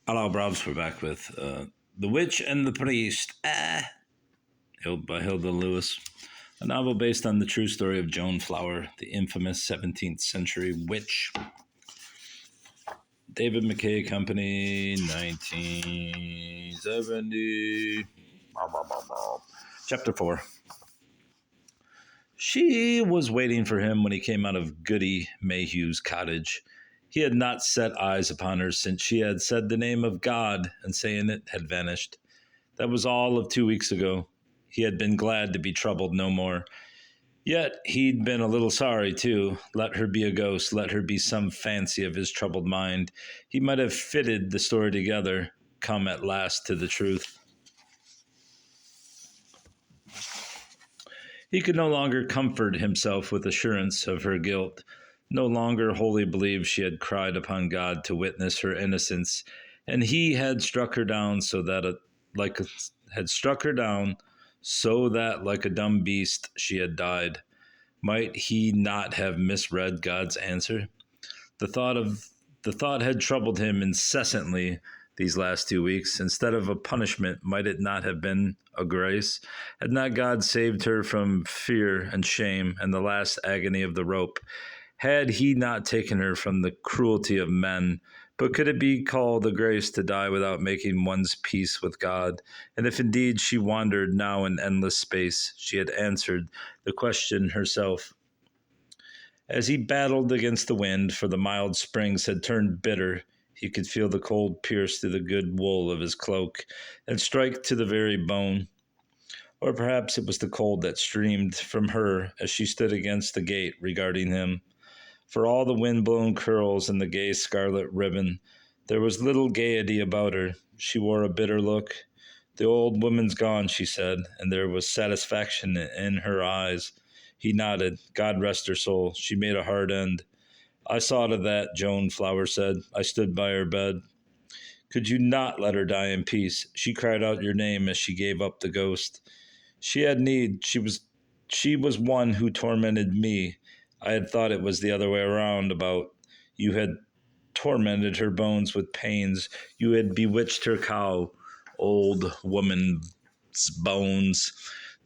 Hello, Brobs. We're back with The Witch and the Priest by Hilda Lewis, a novel based on the true story of Joan Flower, the infamous 17th century witch. David McKay Company, 1970. Chapter 4. She was waiting for him when he came out of Goody Mayhew's cottage. He had not set eyes upon her since she had said the name of God, and saying it had vanished. That was all of 2 weeks ago. He had been glad to be troubled no more. Yet he'd been a little sorry, too. Let her be a ghost, let her be some fancy of his troubled mind. He might have fitted the story together, come at last to the truth. He could no longer comfort himself with assurance of her guilt, no longer wholly believe she had cried upon God to witness her innocence, and he had struck her down like a dumb beast she had died. Might he not have misread God's answer? The thought had troubled him incessantly these last 2 weeks. Instead of a punishment, might it not have been a grace? Had not God saved her from fear and shame and the last agony of the rope? Had he not taken her from the cruelty of men? But could it be called a grace to die without making one's peace with God? And if indeed she wandered now in endless space, she had answered the question herself. As he battled against the wind, for the mild springs had turned bitter, he could feel the cold pierce through the good wool of his cloak and strike to the very bone. Or perhaps it was the cold that streamed from her as she stood against the gate regarding him. For all the wind-blown curls and the gay scarlet ribbon, there was little gaiety about her. She wore a bitter look. The old woman's gone, she said, and there was satisfaction in her eyes. He nodded. God rest her soul. She made a hard end. I saw to that, Joan Flower said. I stood by her bed. Could you not let her die in peace? She cried out your name as she gave up the ghost. She had need. She was one who tormented me. I had thought it was the other way around about. You had tormented her bones with pains. You had bewitched her cow. Old woman's bones.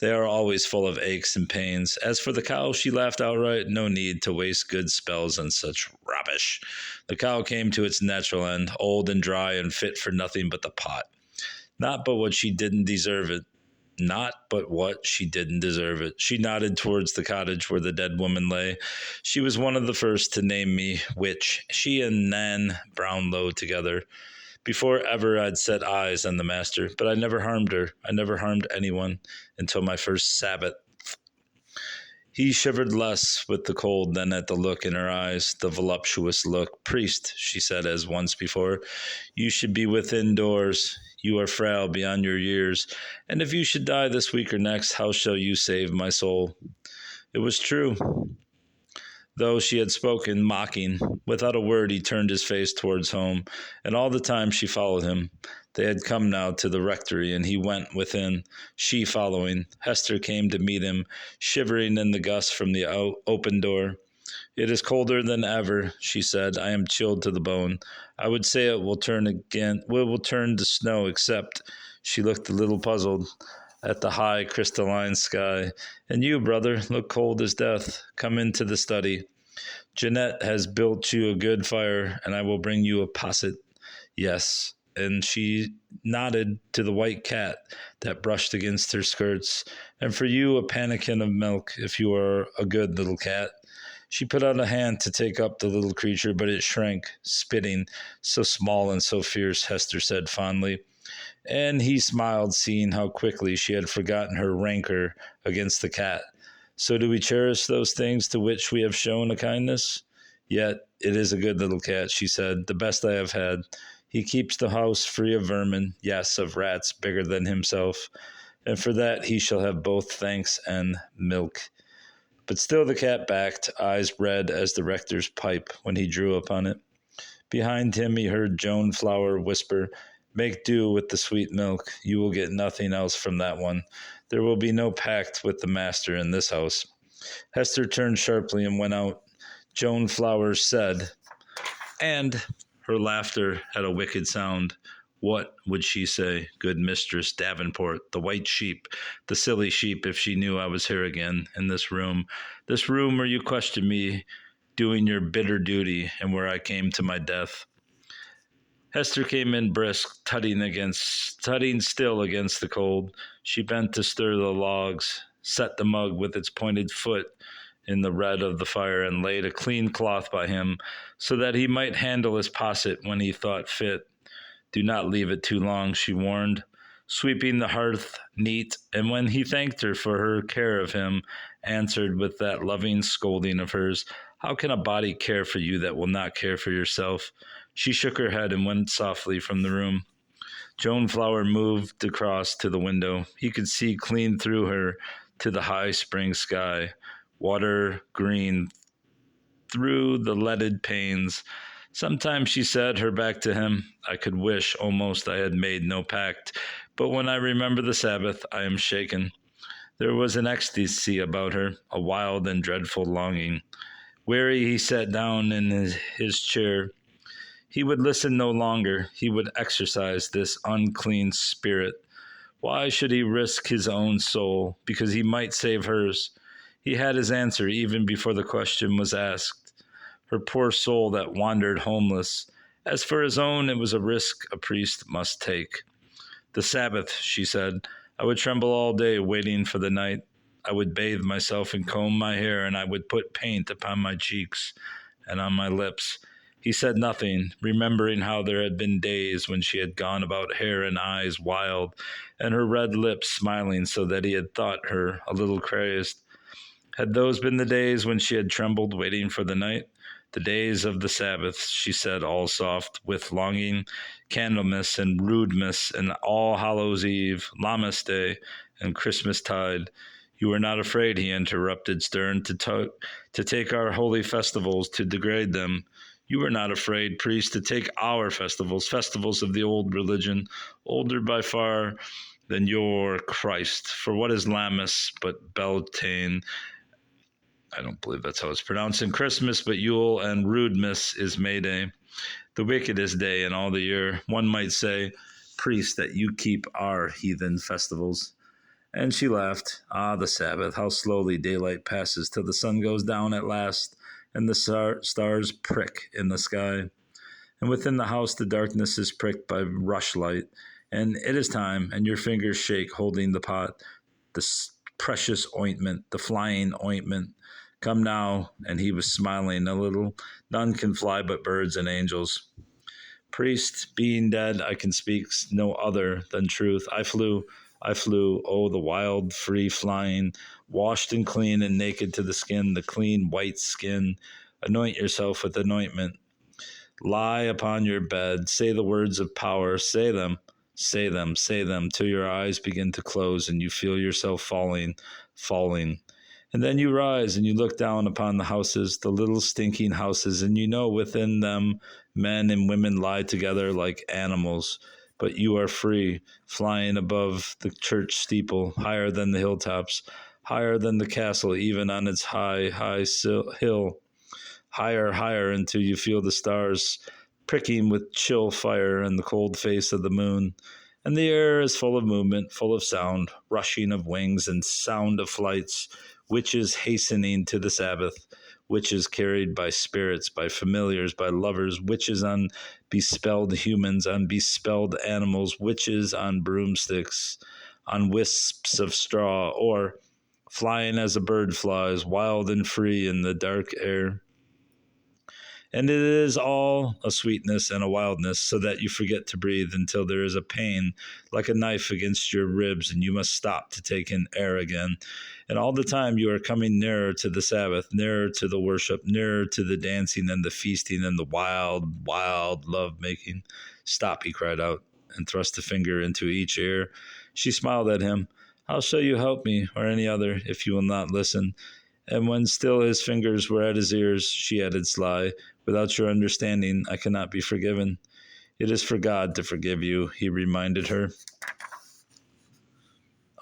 They are always full of aches and pains. As for the cow, she laughed outright. No need to waste good spells on such rubbish. The cow came to its natural end, old and dry and fit for nothing but the pot. Not but what she didn't deserve it. Not but what she didn't deserve it. She nodded towards the cottage where the dead woman lay. She was one of the first to name me witch. She and Nan Brownlow together. Before ever I'd set eyes on the master, but I never harmed her. I never harmed anyone until my first Sabbath. He shivered less with the cold than at the look in her eyes, the voluptuous look. Priest, she said as once before, you should be within doors. You are frail beyond your years, and if you should die this week or next, how shall you save my soul? It was true. Though she had spoken, mocking, without a word he turned his face towards home, and all the time she followed him. They had come now to the rectory, and he went within, she following. Hester came to meet him, shivering in the gusts from the open door. It is colder than ever, she said. I am chilled to the bone. I would say it will turn again. It will turn to snow, except she looked a little puzzled at the high crystalline sky. And you, brother, look cold as death. Come into the study. Jeanette has built you a good fire, and I will bring you a posset. Yes. And she nodded to the white cat that brushed against her skirts. And for you, a pannikin of milk, if you are a good little cat. She put out a hand to take up the little creature, but it shrank, spitting. So small and so fierce, Hester said fondly. And he smiled, seeing how quickly she had forgotten her rancor against the cat. So do we cherish those things to which we have shown a kindness? Yet it is a good little cat, she said, the best I have had. He keeps the house free of vermin, yes, of rats bigger than himself, and for that he shall have both thanks and milk. But still the cat backed, eyes red as the rector's pipe when he drew upon it. Behind him he heard Joan Flower whisper, make do with the sweet milk. You will get nothing else from that one. There will be no pact with the master in this house. Hester turned sharply and went out. Joan Flowers said, and Her laughter had a wicked sound. What would she say, good Mistress Davenport, the white sheep, the silly sheep, if she knew I was here again, in this room where you questioned me, doing your bitter duty, and where I came to my death? Hester came in brisk, tutting still against the cold. She bent to stir the logs, set the mug with its pointed foot in the red of the fire, and laid a clean cloth by him, so that he might handle his posset when he thought fit. Do not leave it too long, she warned, sweeping the hearth neat, and when he thanked her for her care of him, answered with that loving scolding of hers, how can a body care for you that will not care for yourself? She shook her head and went softly from the room. Joan Flower moved across to the window. He could see clean through her to the high spring sky, water green through the leaded panes. Sometimes she said, her back to him, I could wish almost I had made no pact, but when I remember the Sabbath, I am shaken. There was an ecstasy about her, a wild and dreadful longing. Weary, he sat down in his chair. He would listen no longer. He would exorcise this unclean spirit. Why should he risk his own soul? Because he might save hers. He had his answer even before the question was asked. Her poor soul that wandered homeless. As for his own, it was a risk a priest must take. The Sabbath, she said. I would tremble all day waiting for the night. I would bathe myself and comb my hair, and I would put paint upon my cheeks and on my lips. He said nothing, remembering how there had been days when she had gone about hair and eyes wild, and her red lips smiling so that he had thought her a little crazed. Had those been the days when she had trembled waiting for the night? The days of the Sabbath, she said, all soft with longing, Candlemas and Rudemas and All Hallows Eve, Lammas Day and Christmas Tide. You were not afraid, he interrupted, stern, to take our holy festivals, to degrade them. You were not afraid, priest, to take our festivals, festivals of the old religion, older by far than your Christ. For what is Lammas but Beltane? I don't believe that's how it's pronounced in Christmas, but Yule and Rudemas is May Day, the wickedest day in all the year. One might say, priest, that you keep our heathen festivals. And she laughed. Ah, the Sabbath, how slowly daylight passes till the sun goes down at last, and the stars prick in the sky. And within the house the darkness is pricked by rushlight, and it is time, and your fingers shake holding the pot, the precious ointment, the flying ointment. Come now, and he was smiling a little. None can fly but birds and angels. Priest, being dead, I can speak no other than truth. I flew, oh, the wild, free flying, washed and clean and naked to the skin, the clean white skin. Anoint yourself with anointment. Lie upon your bed, say the words of power, say them, till your eyes begin to close and you feel yourself falling. And then you rise and you look down upon the houses, the little stinking houses, and you know within them men and women lie together like animals. But you are free, flying above the church steeple, higher than the hilltops, higher than the castle, even on its high hill. Higher, until you feel the stars pricking with chill fire and the cold face of the moon. And the air is full of movement, full of sound, rushing of wings and sound of flights, witches hastening to the Sabbath, witches carried by spirits, by familiars, by lovers, witches on bespelled humans, on bespelled animals, witches on broomsticks, on wisps of straw, or flying as a bird flies, wild and free in the dark air. And it is all a sweetness and a wildness, so that you forget to breathe until there is a pain like a knife against your ribs, and you must stop to take in air again. And all the time you are coming nearer to the Sabbath, nearer to the worship, nearer to the dancing and the feasting and the wild, wild love-making. Stop, he cried out, and thrust a finger into each ear. She smiled at him. How shall you help me, or any other, if you will not listen? And when still his fingers were at his ears, she added sly, without your understanding, I cannot be forgiven. It is for God to forgive you, he reminded her.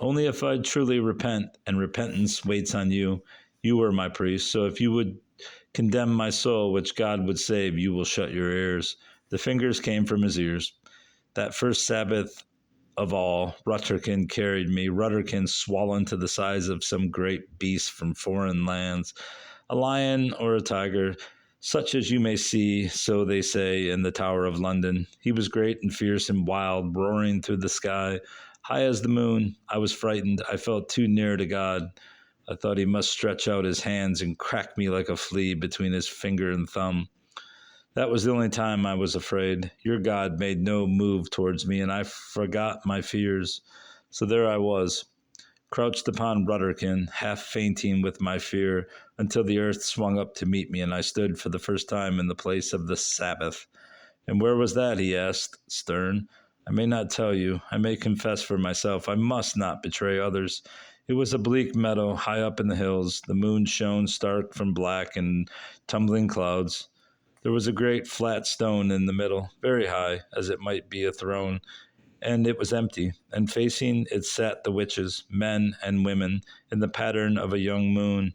Only if I truly repent, and repentance waits on you. You are my priest, so if you would condemn my soul, which God would save, you will shut your ears. The fingers came from his ears. That first Sabbath of all, Rutterkin carried me, Rutterkin swollen to the size of some great beast from foreign lands, a lion or a tiger, such as you may see, so they say, in the Tower of London. He was great and fierce and wild, roaring through the sky, high as the moon. I was frightened. I felt too near to God. I thought he must stretch out his hands and crack me like a flea between his finger and thumb. That was the only time I was afraid. Your God made no move towards me, and I forgot my fears. So there I was, crouched upon Rutterkin, half fainting with my fear, until the earth swung up to meet me, and I stood for the first time in the place of the Sabbath. And where was that? He asked, stern. I may not tell you. I may confess for myself. I must not betray others. It was a bleak meadow high up in the hills. The moon shone stark from black and tumbling clouds. There was a great flat stone in the middle, very high, as it might be a throne, and it was empty, and facing it sat the witches, men and women, in the pattern of a young moon.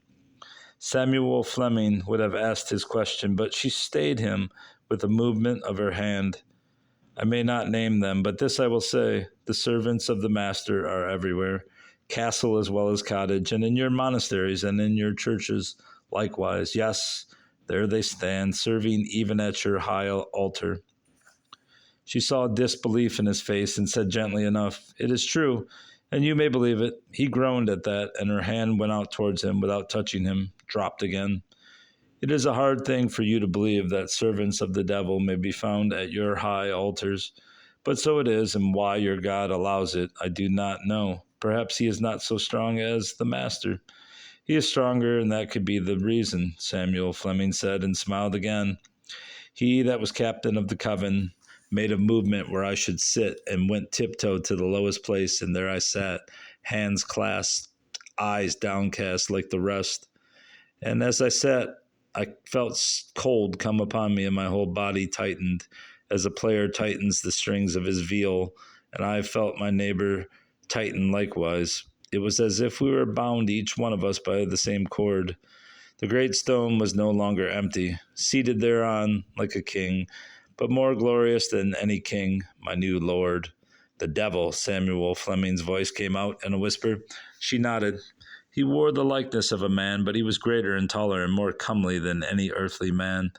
Samuel Fleming would have asked his question, but she stayed him with a movement of her hand. I may not name them, but this I will say, the servants of the Master are everywhere, castle as well as cottage, and in your monasteries and in your churches likewise. Yes, there they stand, serving even at your high altar. She saw disbelief in his face and said gently enough, It is true, and you may believe it. He groaned at that, and her hand went out towards him without touching him, dropped again. It is a hard thing for you to believe that servants of the devil may be found at your high altars, but so it is, and why your God allows it, I do not know. Perhaps he is not so strong as the Master. He is stronger, and that could be the reason, Samuel Fleming said, and smiled again. He that was captain of the coven made a movement where I should sit, and went tiptoe to the lowest place, and there I sat, hands clasped, eyes downcast like the rest. And as I sat, I felt cold come upon me, and my whole body tightened, as a player tightens the strings of his viol, and I felt my neighbor tighten likewise. It was as if we were bound, each one of us, by the same cord. The great stone was no longer empty, seated thereon like a king, but more glorious than any king, my new lord. The devil, Samuel Fleming's voice came out in a whisper. She nodded. He wore the likeness of a man, but he was greater and taller and more comely than any earthly man.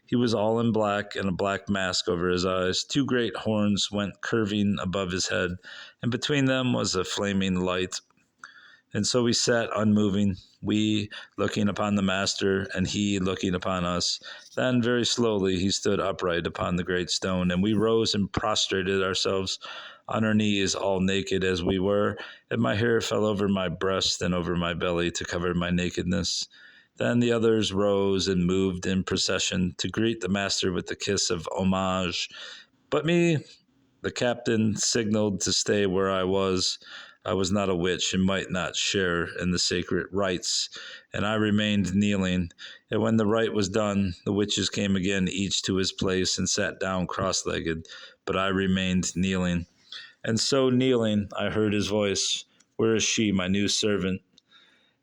He was all in black, and a black mask over his eyes. Two great horns went curving above his head, and between them was a flaming light. And so we sat unmoving, we looking upon the Master, and he looking upon us. Then, very slowly, he stood upright upon the great stone, and we rose and prostrated ourselves on our knees, all naked as we were, and my hair fell over my breast and over my belly to cover my nakedness. Then the others rose and moved in procession to greet the Master with a kiss of homage. But me, the captain signaled to stay where I was. I was not a witch and might not share in the sacred rites, and I remained kneeling. And when the rite was done, the witches came again, each to his place, and sat down cross-legged, but I remained kneeling. And so kneeling, I heard his voice, Where is she, my new servant?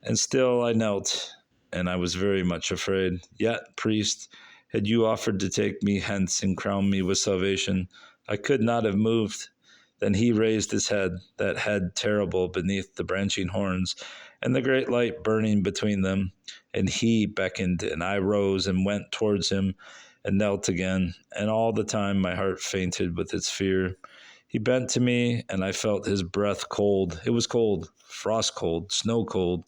And still I knelt, and I was very much afraid. Yet, priest, had you offered to take me hence and crown me with salvation, I could not have moved. Then he raised his head, that head terrible beneath the branching horns, and the great light burning between them. And he beckoned, and I rose and went towards him and knelt again. And all the time my heart fainted with its fear. He bent to me, and I felt his breath cold. It was cold, frost cold, snow cold,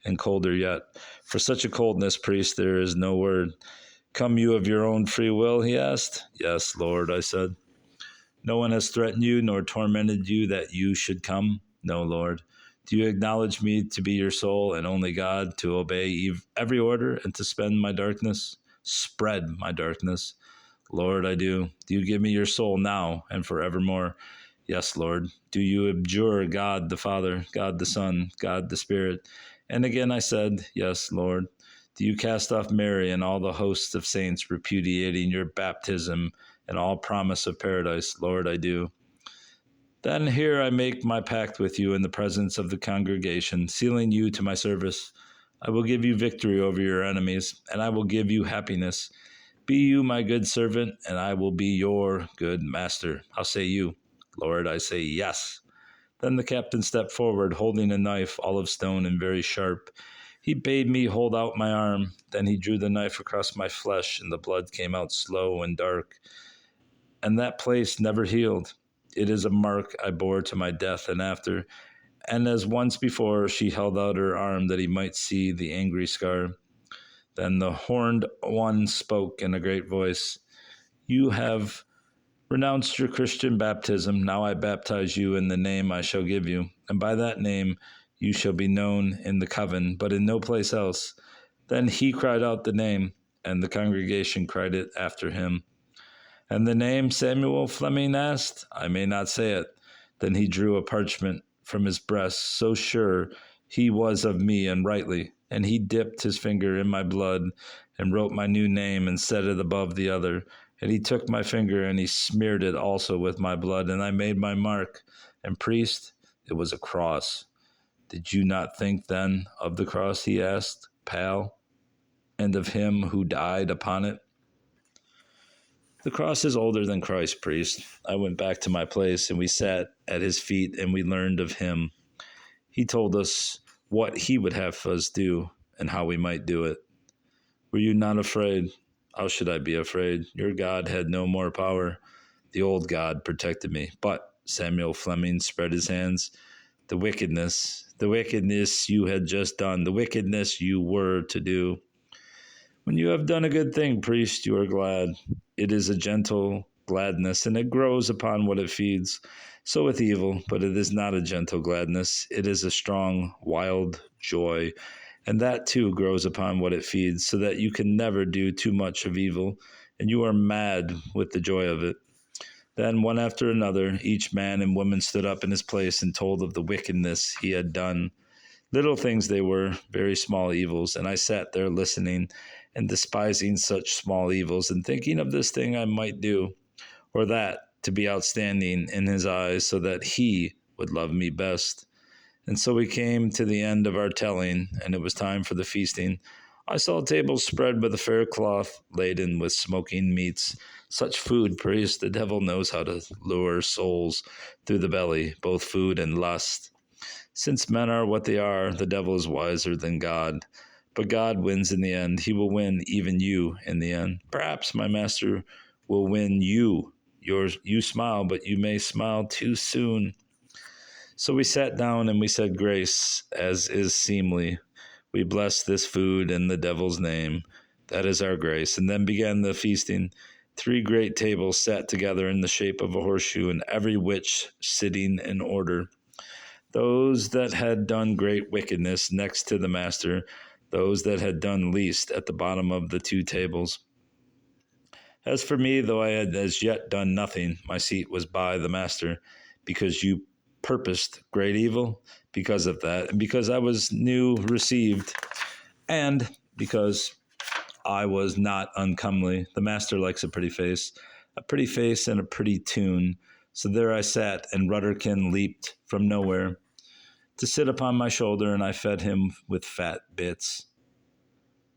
and colder yet. For such a coldness, priest, there is no word. Come you of your own free will, he asked. Yes, Lord, I said. No one has threatened you nor tormented you that you should come? No, Lord. Do you acknowledge me to be your soul and only God, to obey every order and to spend my darkness? Spread my darkness. Lord, I do. Do you give me your soul now and forevermore? Yes, Lord. Do you abjure God the Father, God the Son, God the Spirit? And again I said, Yes, Lord. Do you cast off Mary and all the hosts of saints, repudiating your baptism and all promise of paradise? Lord, I do. Then here I make my pact with you in the presence of the congregation, sealing you to my service. I will give you victory over your enemies, and I will give you happiness. Be you my good servant, and I will be your good master. How say you? Lord, I say yes. Then the captain stepped forward, holding a knife, all of stone and very sharp. He bade me hold out my arm. Then he drew the knife across my flesh, and the blood came out slow and dark. And that place never healed. It is a mark I bore to my death and after. And as once before, she held out her arm that he might see the angry scar. Then the horned one spoke in a great voice. You have renounced your Christian baptism. Now I baptize you in the name I shall give you. And by that name you shall be known in the coven, but in no place else. Then he cried out the name, and the congregation cried it after him. And the name? Samuel Fleming asked. I may not say it. Then he drew a parchment from his breast, so sure he was of me, and rightly. And he dipped his finger in my blood, and wrote my new name, and set it above the other. And he took my finger, and he smeared it also with my blood, and I made my mark. And priest, it was a cross. Did you not think then of the cross, he asked, pale, and of him who died upon it? The cross is older than Christ, priest. I went back to my place, and we sat at his feet, and we learned of him. He told us what he would have us do, and how we might do it. Were you not afraid? How should I be afraid? Your God had no more power. The old God protected me. But Samuel Fleming spread his hands. The wickedness you had just done, the wickedness you were to do. When you have done a good thing, priest, you are glad. It is a gentle gladness, and it grows upon what it feeds. So with evil, but it is not a gentle gladness. It is a strong, wild joy, and that too grows upon what it feeds, so that you can never do too much of evil, and you are mad with the joy of it. Then, one after another, each man and woman stood up in his place and told of the wickedness he had done. Little things they were, very small evils, and I sat there listening and despising such small evils, and thinking of this thing I might do, or that, to be outstanding in his eyes, so that he would love me best. And so we came to the end of our telling, and it was time for the feasting. I saw tables spread with a fair cloth, laden with smoking meats. Such food, priest, the devil knows how to lure souls through the belly, both food and lust. Since men are what they are, the devil is wiser than God. But God wins in the end. He will win even you in the end. Perhaps my master will win you. You smile, but you may smile too soon. So we sat down and we said grace, as is seemly. We blessed this food in the devil's name. That is our grace. And then began the feasting. 3 great tables sat together in the shape of a horseshoe, and every witch sitting in order. Those that had done great wickedness next to the master, those that had done least at the bottom of the 2 tables. As for me, though I had as yet done nothing, my seat was by the master, because you purposed great evil, because of that, and because I was new received, and because I was not uncomely. The master likes a pretty face and a pretty tune. So there I sat, and Rudderkin leaped from nowhere to sit upon my shoulder, and I fed him with fat bits.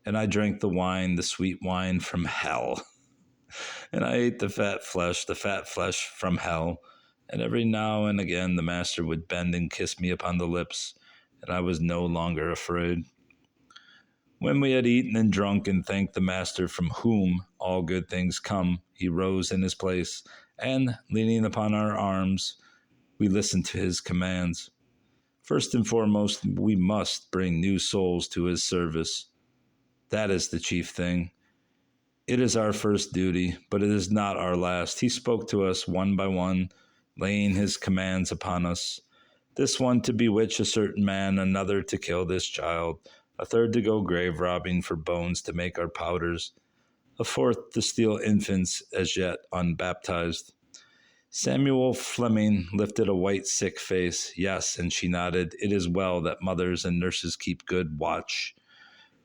And I drank the wine, the sweet wine from hell. And I ate the fat flesh from hell. And every now and again the master would bend and kiss me upon the lips, and I was no longer afraid. When we had eaten and drunk and thanked the master from whom all good things come, he rose in his place, and, leaning upon our arms, we listened to his commands. First and foremost, we must bring new souls to his service. That is the chief thing. It is our first duty, but it is not our last. He spoke to us one by one, laying his commands upon us. This one to bewitch a certain man, another to kill this child, a third to go grave robbing for bones to make our powders, a fourth to steal infants as yet unbaptized. Samuel Fleming lifted a white, sick face. Yes, and she nodded. It is well that mothers and nurses keep good watch.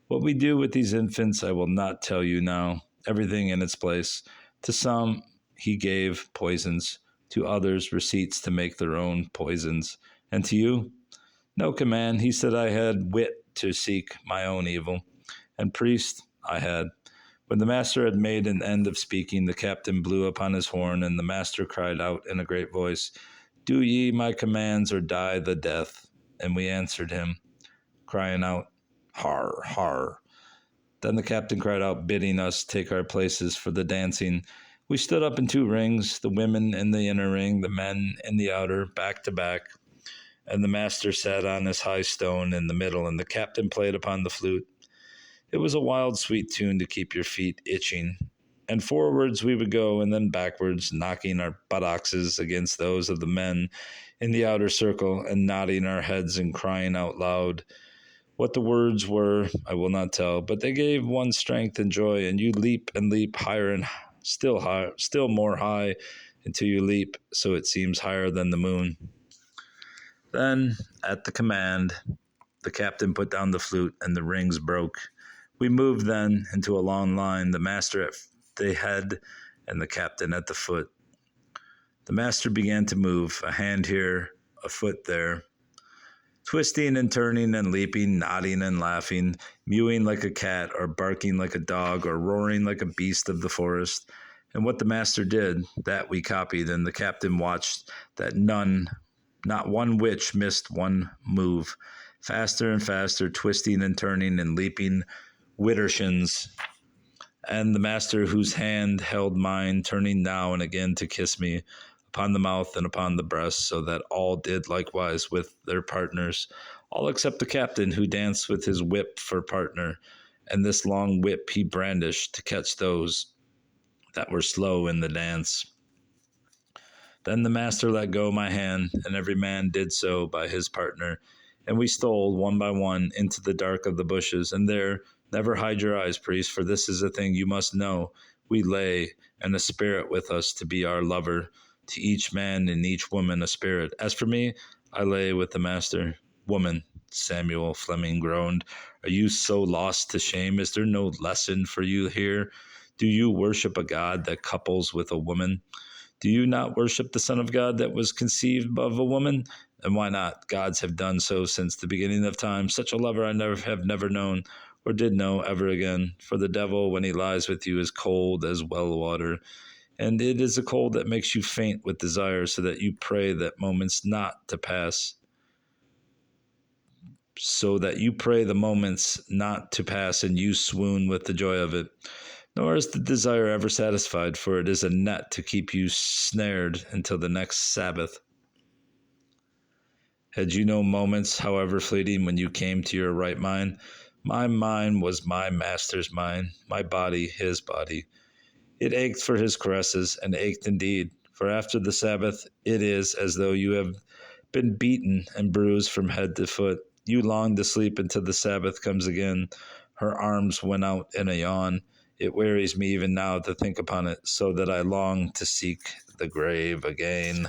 What we do with these infants I will not tell you now. Everything in its place. To some he gave poisons, to others receipts to make their own poisons. And to you? No command. He said I had wit to seek my own evil. And priest, I had. When the master had made an end of speaking, the captain blew upon his horn, and the master cried out in a great voice, Do ye my commands, or die the death? And we answered him, crying out, Har, har. Then the captain cried out, bidding us take our places for the dancing. We stood up in two rings, the women in the inner ring, the men in the outer, back to back. And the master sat on his high stone in the middle, and the captain played upon the flute. It was a wild, sweet tune to keep your feet itching. And forwards we would go, and then backwards, knocking our buttocks against those of the men in the outer circle, and nodding our heads and crying out loud. What the words were, I will not tell, but they gave one strength and joy, and you leap and leap higher and still more high, until you leap, so it seems higher than the moon. Then, at the command, the captain put down the flute, and the rings broke. We moved then into a long line, the master at the head and the captain at the foot. The master began to move, a hand here, a foot there, twisting and turning and leaping, nodding and laughing, mewing like a cat, or barking like a dog, or roaring like a beast of the forest. And what the master did, that we copied, and the captain watched that not one witch missed one move. Faster and faster, twisting and turning and leaping widdershins. And the master whose hand held mine, turning now and again to kiss me upon the mouth and upon the breast, so that all did likewise with their partners, all except the captain, who danced with his whip for partner, and this long whip he brandished to catch those that were slow in the dance. Then the master let go my hand, and every man did so by his partner, and we stole one by one into the dark of the bushes, and there, never hide your eyes, priest, for this is a thing you must know, we lay, and a spirit with us to be our lover, to each man and each woman a spirit. As for me, I lay with the master. Woman, Samuel Fleming groaned, are you so lost to shame? Is there no lesson for you here? Do you worship a God that couples with a woman? Do you not worship the Son of God that was conceived of a woman? And why not? Gods have done so since the beginning of time. Such a lover I have never known, or did know ever again. For the devil, when he lies with you, is cold as well water. And it is a cold that makes you faint with desire, so that you pray that moments not to pass. So that you pray the moments not to pass, and you swoon with the joy of it. Nor is the desire ever satisfied, for it is a net to keep you snared until the next Sabbath. Had you no moments, however fleeting, when you came to your right mind? My mind was my master's mind, my body his body. It ached for his caresses, and ached indeed, for after the Sabbath it is as though you have been beaten and bruised from head to foot. You long to sleep until the Sabbath comes again. Her arms went out in a yawn. It wearies me even now to think upon it, so that I long to seek the grave again.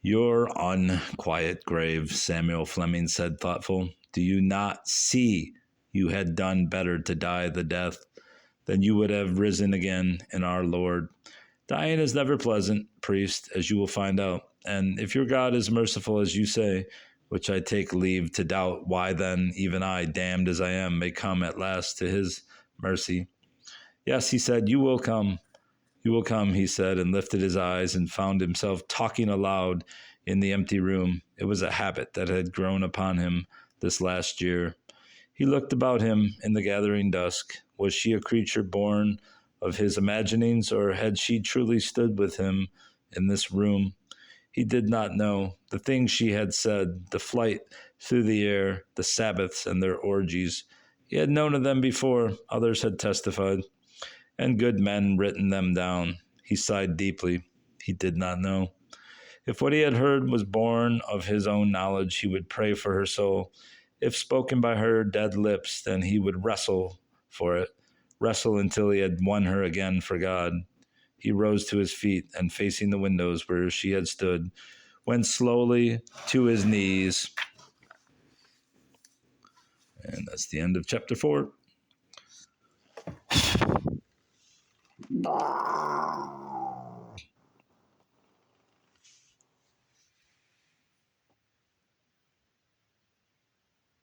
Your unquiet grave, Samuel Fleming said, thoughtful. Do you not see you had done better to die the death? Then you would have risen again in our Lord. Dying is never pleasant, priest, as you will find out. And if your God is merciful as you say, which I take leave to doubt, why then even I, damned as I am, may come at last to his mercy. Yes, he said, you will come. You will come, he said, and lifted his eyes and found himself talking aloud in the empty room. It was a habit that had grown upon him this last year. He looked about him in the gathering dusk. Was she a creature born of his imaginings, or had she truly stood with him in this room? He did not know. The things she had said, the flight through the air, the Sabbaths and their orgies, he had known of them before. Others had testified, and good men written them down. He sighed deeply. He did not know. If what he had heard was born of his own knowledge, he would pray for her soul. If spoken by her dead lips, then he would wrestle for it, wrestle until he had won her again for God. He rose to his feet, and facing the windows where she had stood, went slowly to his knees. And that's the end of chapter 4.